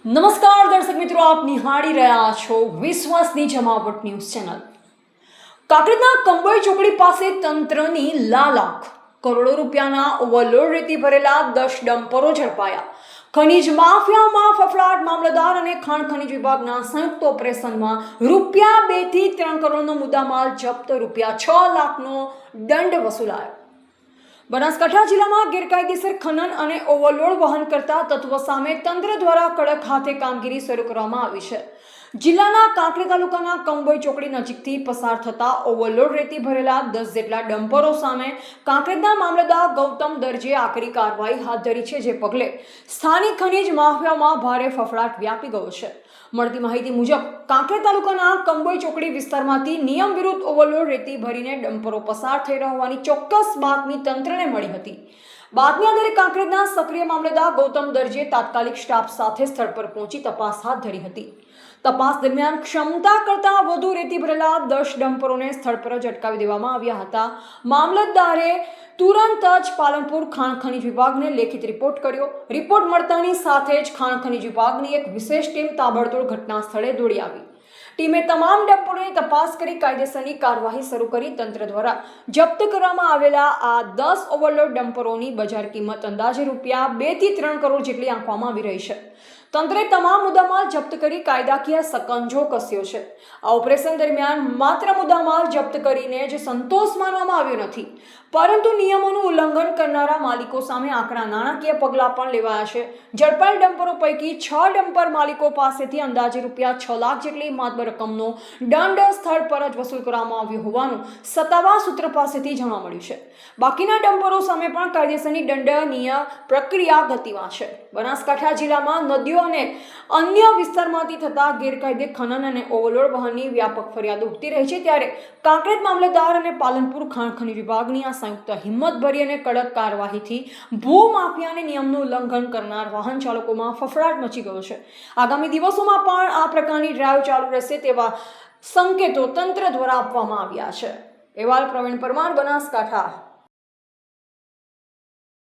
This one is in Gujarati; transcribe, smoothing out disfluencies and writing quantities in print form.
નમસ્કાર દર્શક મિત્રો, આપ નિહાળી રહ્યા છો વિશ્વાસની જમાવટ ન્યૂઝ ચેનલ. કાંકરેજના કંબોઈ ચોકડી પાસે તંત્રની લાલાખ. કરોડો રૂપિયાના ઓવરલોડ રેતી ભરેલા 10 ડમ્પરો ઝડપાયા. ખનીજ માફિયામાં ફફડાટ. મામલતદાર અને ખાણ ખનીજ વિભાગના સંયુક્ત ઓપરેશનમાં રૂપિયા 2 થી 3 કરોડનો મુદ્દામાલ જપ્ત, રૂપિયા 6 લાખનો દંડ વસૂલાયો. બનાસકાંઠા જિલ્લામાં ગેરકાયદેસર ખનન અને ઓવરલોડ વહન કરતા તત્વો સામે તંત્ર દ્વારા કડક હાથે કામગીરી શરૂ કરવામાં આવી છે. જિલ્લાના કાંકરેજ તાલુકાના કંબોઈ ચોકડી નજીકથી પસાર થતા ઓવરલોડ રેતી ભરેલા 10 જેટલા ડમ્પરો સામે કાંકરેજના મામલતદાર ગૌતમ દરજીએ આકરી કાર્યવાહી હાથ ધરી છે, જે પગલે સ્થાનિક ખનીજ માફિયામાં ભારે ફફડાટ વ્યાપી ગયો છે. મળતી માહિતી મુજબ કાંકરેજ તાલુકાના કંબોઈ ચોકડી વિસ્તારમાંથી નિયમ વિરુદ્ધ ઓવરલોડ રેતી ભરીને ડમ્પરો પસાર થઈ રહ્યા હોવાની ચોક્કસ બાતમી તંત્રને મળી હતી. બાતમી આધારે કાંકરેજના સક્રિય મામલતદાર ગૌતમ દરજીએ તાત્કાલિક સ્ટાફ સાથે સ્થળ પર પહોંચી તપાસ હાથ ધરી હતી. તપાસ દરમિયાન ક્ષમતા કરતાં વધુ રેતી ભરેલા 10 ડમ્પરોને સ્થળ પર જ અટકાવી દેવામાં આવ્યા હતા. મામલતદારે તુરંત જ પાલનપુર ખાણ ખનીજ વિભાગને લેખિત રિપોર્ટ કર્યો. રિપોર્ટ મળતાની સાથે જ ખાણ ખનીજ વિભાગની એક વિશેષ ટીમ તાબડતોડ ઘટના સ્થળે દોડી આવી. ટીમે તમામ ડમ્પરોની તપાસ કરી કાયદેસરની કાર્યવાહી શરૂ કરી. તંત્ર દ્વારા જપ્ત કરવામાં આવેલા આ 10 ઓવરલોડ ડમ્પરોની બજાર કિંમત અંદાજે રૂપિયા 2 થી 3 કરોડ જેટલી આંકવામાં આવી રહી છે. તંત્રે તમામ મુદ્દામાલ જપ્ત કરી કાયદાકીય સકંજો કસ્યો છે. આ ઓપરેશન દરમિયાન માત્ર મુદ્દામાલ જપ્ત કરીને જ સંતોષ માનવામાં આવ્યો નથી, પરંતુ નિયમોનું ઉલ્લંઘન કરનારા માલિકો સામે આકરા નાણાકીય પગલાં પણ લેવાયા છે. ઝડપાયેલ ડમ્પરો પૈકી 6 ડમ્પર માલિકો પાસેથી અંદાજે રૂપિયા 6 લાખ જેટલી માતબર રકમનો દંડ સ્થળ પર જ વસૂલ કરવામાં આવ્યો હોવાનું સત્તાવાર સૂત્ર પાસેથી જાણવા મળ્યું છે. બાકીના ડમ્પરો સામે પણ કાયદેસરની દંડનીય પ્રક્રિયા ગતિમાં છે. બનાસકાંઠા જિલ્લામાં નદીઓ અને અન્ય વિસ્તારમાંથી થતા ગેરકાયદે ખનન અને ઓવરલોડ વહનની વ્યાપક ફરિયાદો ઉઠતી રહી છે, ત્યારે કાંકરેજ મામલતદાર અને પાલનપુર ખાણ ખનીજ વિભાગની આ સંયુક્ત હિંમતભરી અને કડક કાર્યવાહીથી ભૂ માફિયાને નિયમનું ઉલ્લંઘન કરનાર વાહન ચાલકોમાં ફફડાટ મચી ગયો છે. આગામી દિવસોમાં પણ આ પ્રકારની ડ્રાઈવ ચાલુ રહેશે તેવા સંકેતો તંત્ર દ્વારા આપવામાં આવ્યા છે. અહેવાલ પ્રવીણ પરમાર, બનાસકાંઠા.